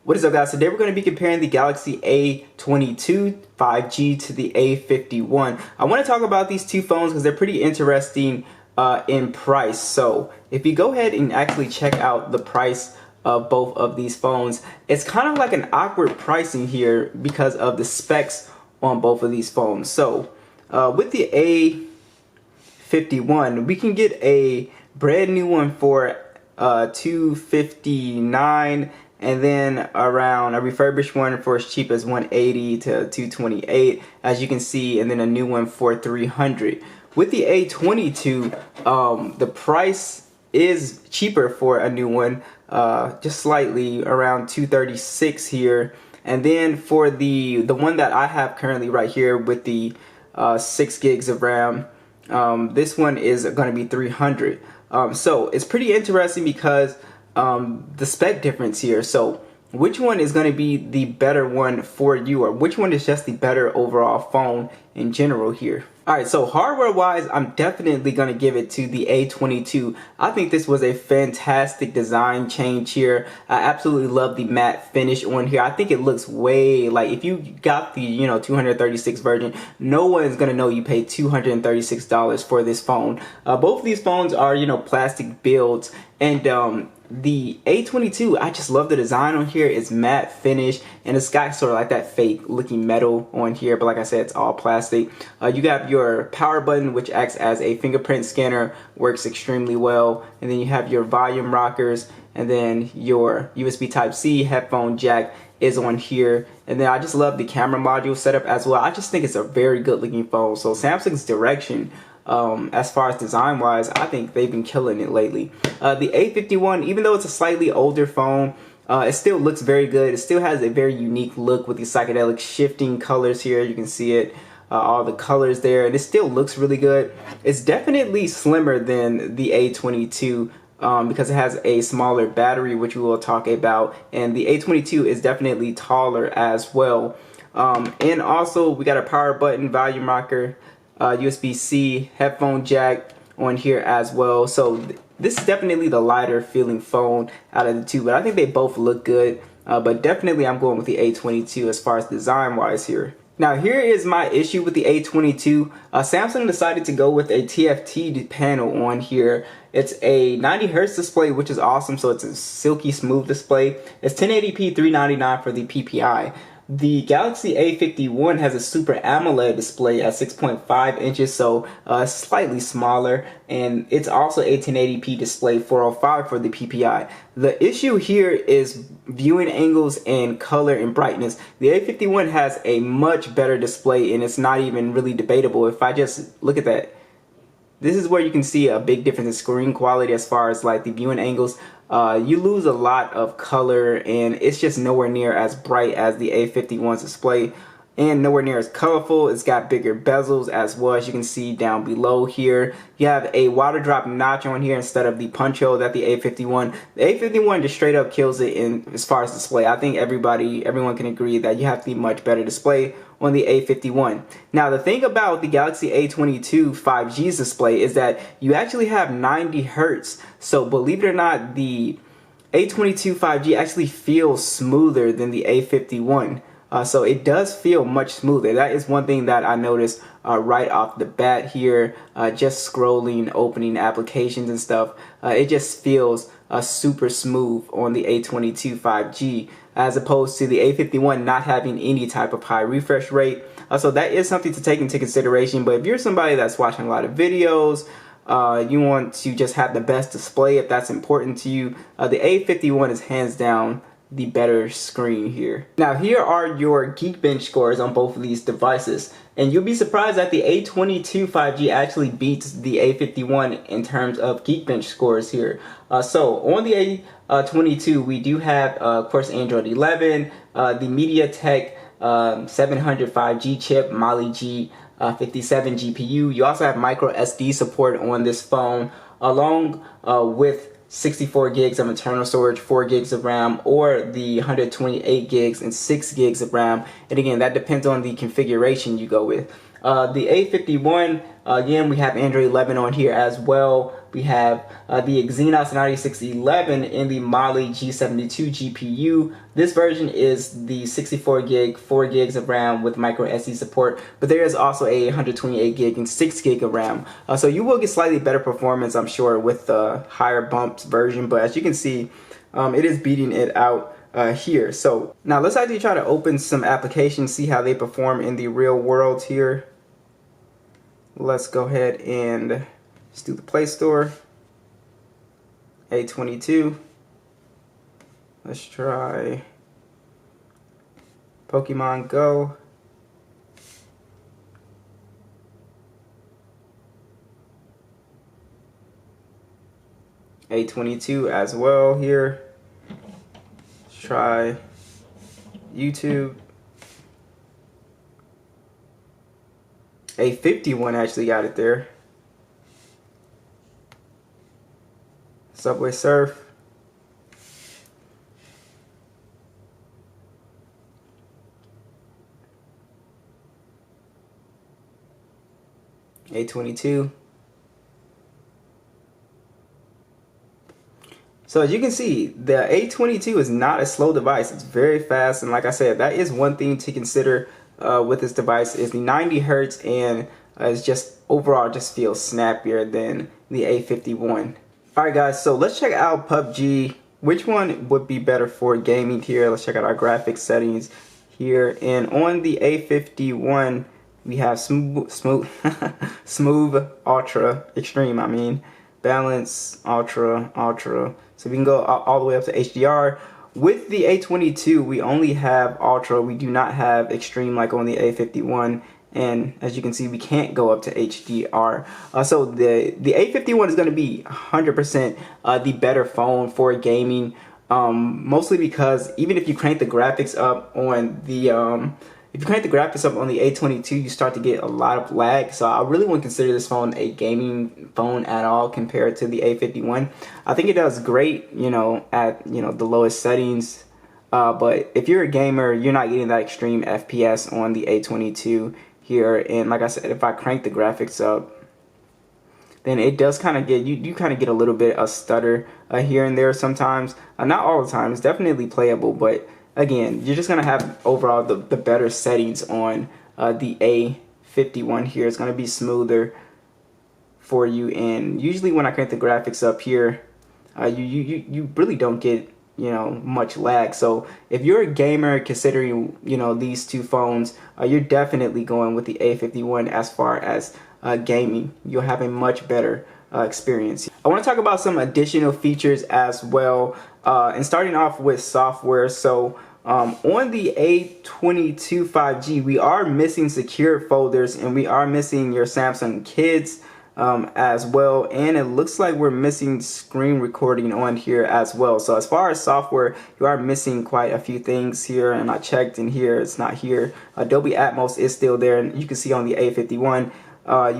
What is up, guys? Today we're going to be comparing the Galaxy A22 5G to the A51. I want to talk about these two phones because they're pretty interesting in price. So if you go ahead and actually check out the price of both of these phones, it's kind of like an awkward pricing here because of the specs on both of these phones. So with the A51, we can get a brand new one for $259, and then around a refurbished one for as cheap as $180 to $228, as you can see, and then a new one for $300. With the A22, the price is cheaper for a new one, just slightly, around $236 here. And then for the one that I have currently right here with the 6 gigs of RAM, this one is going to be $300. So it's pretty interesting because the spec difference here. So which one is going to be the better one for you, or which one is just the better overall phone in general here? Alright, so hardware wise, I'm definitely going to give it to the A22. I think this was a fantastic design change here. I absolutely love the matte finish on here. I think it looks way, like, if you got the 236 version, no one is going to know you paid $236 for this phone. Both of these phones are plastic builds, and the A22, I just love the design on here. It's matte finish, and it's got sort of like that fake looking metal on here, but like I said, it's all plastic. You got your power button, which acts as a fingerprint scanner, works extremely well, and then you have your volume rockers, and then your USB Type-C headphone jack is on here. And then I just love the camera module setup as well. I just think it's a very good looking phone. So Samsung's direction, as far as design wise, I think they've been killing it lately. The A51, even though it's a slightly older phone, it still looks very good. It still has a very unique look with the psychedelic shifting colors here. You can see it, all the colors there, and it still looks really good. It's definitely slimmer than the A22 because it has a smaller battery, which we will talk about, and the A22 is definitely taller as well. And also we got a power button, volume rocker, USB-C, headphone jack on here as well. So this is definitely the lighter feeling phone out of the two, but I think they both look good. But definitely I'm going with the A22 as far as design wise here. Now here is my issue with the A22. Samsung decided to go with a TFT panel on here. It's a 90 Hz display, which is awesome. So it's a silky smooth display. It's 1080p, $399 for the PPI. The Galaxy A51 has a Super AMOLED display at 6.5 inches, so slightly smaller, and it's also a 1080p display, 405 for the PPI. The issue here is viewing angles and color and brightness. The A51 has a much better display, and it's not even really debatable. If I just look at that, this is where you can see a big difference in screen quality as far as like the viewing angles. You lose a lot of color, and it's just nowhere near as bright as the A51's display, and nowhere near as colorful. It's got bigger bezels as well, as you can see down below here. You have a water drop notch on here instead of the punch hole that the A51. The A51 just straight up kills it in as far as display. I think everyone can agree that you have the much better display on the A51. Now the thing about the Galaxy A22 5G's display is that you actually have 90 Hertz. So believe it or not, the A22 5G actually feels smoother than the A51. So it does feel much smoother. That is one thing that I noticed right off the bat here, just scrolling, opening applications and stuff. It just feels super smooth on the A22 5G, as opposed to the A51 not having any type of high refresh rate. So that is something to take into consideration. But if you're somebody that's watching a lot of videos, you want to just have the best display, if that's important to you, the A51 is hands down the better screen here. Now here are your Geekbench scores on both of these devices, and you'll be surprised that the A22 5G actually beats the A51 in terms of Geekbench scores here. So on the A22 we do have of course Android 11, the MediaTek 700 5G chip, Mali G57 GPU. You also have micro SD support on this phone, along with 64 gigs of internal storage, 4 gigs of RAM, or the 128 gigs and 6 gigs of RAM. And again, that depends on the configuration you go with. The A51, again, we have Android 11 on here as well, we have the Exynos 9611 in the Mali G72 GPU. This version is the 64 gig, 4 gigs of RAM with micro SD support, but there is also a 128 gig and 6 gig of RAM. So you will get slightly better performance, I'm sure, with the higher bumps version, but as you can see, it is beating it out here. So now let's actually try to open some applications, see how they perform in the real world here. Let's go ahead and just do the Play Store. A22. Let's try Pokemon Go. A22 as well here. Let's try YouTube. A51 actually got it there. Subway Surf. A22. So as you can see, the A22 is not a slow device. It's very fast, and like I said, that is one thing to consider with this device is the 90 hertz, and it's just overall just feels snappier than the A51. Alright guys, so let's check out PUBG. Which one would be better for gaming here? Let's check out our graphics settings here. And on the A51, we have smooth ultra, extreme I mean, balance, ultra. So we can go all the way up to HDR. With the A22, we only have ultra. We do not have extreme like on the A51. And as you can see, we can't go up to HDR. So the A51 is going to be 100% the better phone for gaming. Mostly because even if you crank the graphics up on the A22, you start to get a lot of lag. So I really wouldn't consider this phone a gaming phone at all compared to the A51. I think it does great, at the lowest settings. But if you're a gamer, you're not getting that extreme FPS on the A22 here. And like I said, if I crank the graphics up, then it does kind of get you kind of get a little bit of stutter here and there sometimes. Not all the time. It's definitely playable, but again, you're just gonna have overall the better settings on the A51 here. It's gonna be smoother for you, and usually when I crank the graphics up here, you really don't get much lag. So if you're a gamer considering these two phones, you're definitely going with the A51 as far as gaming. You'll have a much better experience. I want to talk about some additional features as well, and starting off with software. So on the A22 5G, we are missing secure folders, and we are missing your Samsung Kids as well, and it looks like we're missing screen recording on here as well. So as far as software, you are missing quite a few things here, and I checked in here, it's not here. Dolby Atmos is still there, and you can see on the A51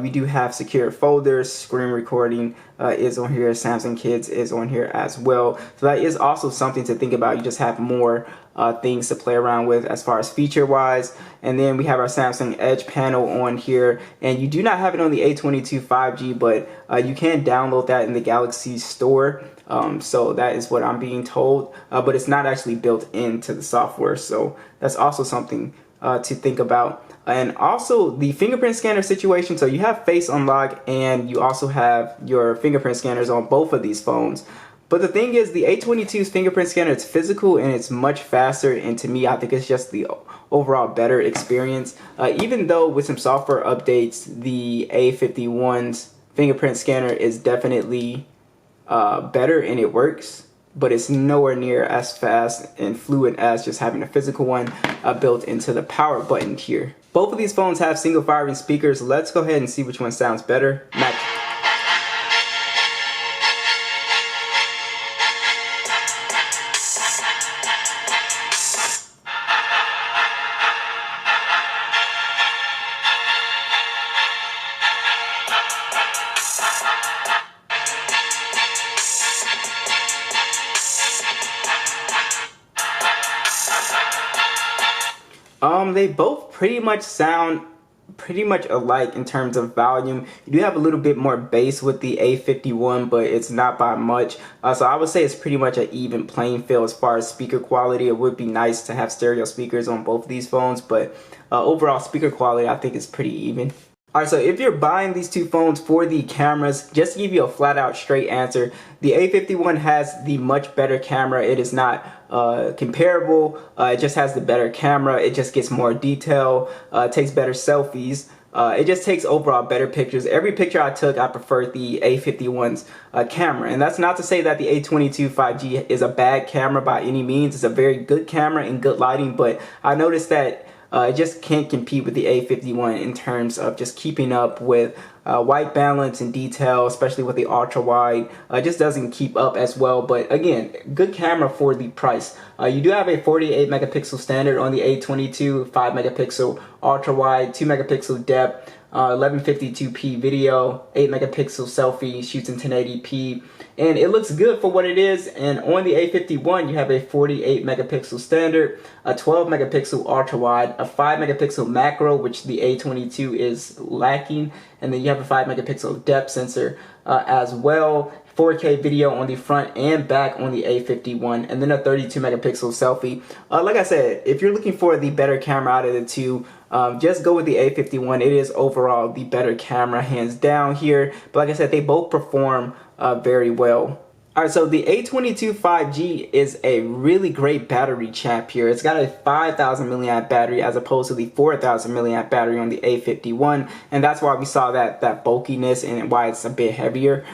we do have secure folders, screen recording is on here, Samsung Kids is on here as well. So that is also something to think about. You just have more things to play around with as far as feature wise. And then we have our Samsung Edge panel on here, and you do not have it on the A22 5G, but you can download that in the Galaxy Store. So that is what I'm being told, but it's not actually built into the software. So that's also something to think about. And also the fingerprint scanner situation. So you have Face Unlock, and you also have your fingerprint scanners on both of these phones. But the thing is, the A22's fingerprint scanner, it's physical and it's much faster, and to me, I think it's just the overall better experience. Even though with some software updates, the A51's fingerprint scanner is definitely better and it works, but it's nowhere near as fast and fluid as just having a physical one built into the power button here. Both of these phones have single firing speakers. Let's go ahead and see which one sounds better. They both pretty much sound pretty much alike in terms of volume. You do have a little bit more bass with the A51, but it's not by much. So I would say it's pretty much an even playing field as far as speaker quality. It would be nice to have stereo speakers on both of these phones, but overall speaker quality I think is pretty even. Alright, so if you're buying these two phones for the cameras, just to give you a flat out straight answer, the A51 has the much better camera. It is not comparable. It just has the better camera. It just gets more detail, takes better selfies. It just takes overall better pictures. Every picture I took, I preferred the A51's camera. And that's not to say that the A22 5G is a bad camera by any means. It's a very good camera and good lighting, but I noticed that it just can't compete with the A51 in terms of just keeping up with white balance and detail, especially with the ultra wide. It just doesn't keep up as well. But again, good camera for the price. You do have a 48 megapixel standard on the A22, 5 megapixel ultra wide, 2 megapixel depth, 1152p video, 8 megapixel selfie, shoots in 1080p, and it looks good for what it is. And on the A51 you have a 48 megapixel standard, a 12 megapixel ultra wide, a 5 megapixel macro, which the A22 is lacking, and then you have a 5 megapixel depth sensor as well. 4K video on the front and back on the A51, and then a 32 megapixel selfie. Like I said, if you're looking for the better camera out of the two, just go with the A51. It is overall the better camera, hands down here. But like I said, they both perform very well. Alright, so the A22 5G is a really great battery champ here. It's got a 5,000 milliamp battery as opposed to the 4,000 milliamp battery on the A51, and that's why we saw that bulkiness and why it's a bit heavier.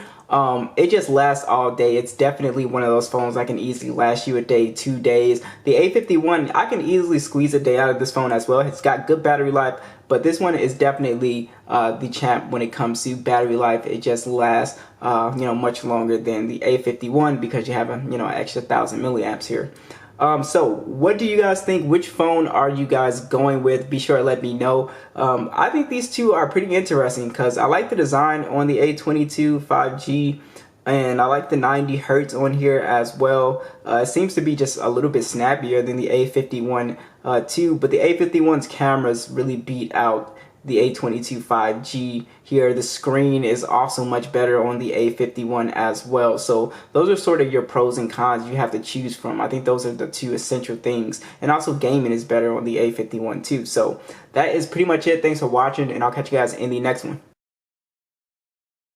It just lasts all day. It's definitely one of those phones that can easily last you a day, 2 days. The A51, I can easily squeeze a day out of this phone as well. It's got good battery life, but this one is definitely the champ when it comes to battery life. It just lasts much longer than the A51 because you have an extra 1,000 milliamps here. So what do you guys think? Which phone are you guys going with? Be sure to let me know. I think these two are pretty interesting because I like the design on the A22 5G, and I like the 90 hertz on here as well. It seems to be just a little bit snappier than the A51 too, but the A51's cameras really beat out the A22 5G here. The screen is also much better on the A51 as well. So those are sort of your pros and cons you have to choose from. I think those are the two essential things. And also gaming is better on the A51 too. So that is pretty much it. Thanks for watching, and I'll catch you guys in the next one.